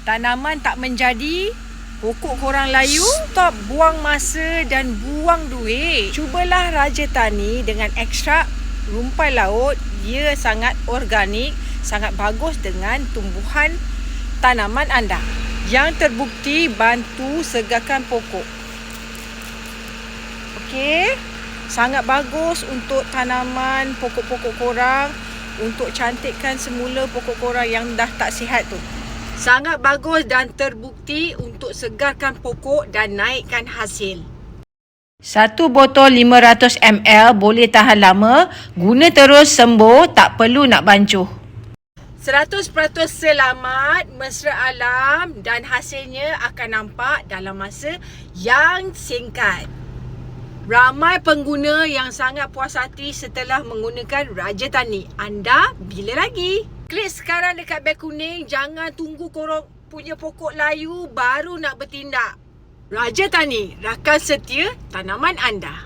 tanaman tak menjadi, pokok korang layu, stop buang masa dan buang duit. Cubalah Raja Tani dengan ekstrak rumpai laut. Ia sangat organik, sangat bagus dengan tumbuhan tanaman anda. Yang terbukti bantu segarkan pokok. Okey, sangat bagus untuk tanaman pokok-pokok korang, untuk cantikkan semula pokok korang yang dah tak sihat tu. Sangat bagus dan terbukti untuk segarkan pokok dan naikkan hasil. Satu botol 500 ml boleh tahan lama, guna terus sembuh, tak perlu nak bancuh. 100% selamat, mesra alam dan hasilnya akan nampak dalam masa yang singkat. Ramai pengguna yang sangat puas hati setelah menggunakan Raja Tani. Anda bila lagi? Klik sekarang dekat beg kuning. Jangan tunggu korang punya pokok layu baru nak bertindak. Raja Tani, rakan setia tanaman anda.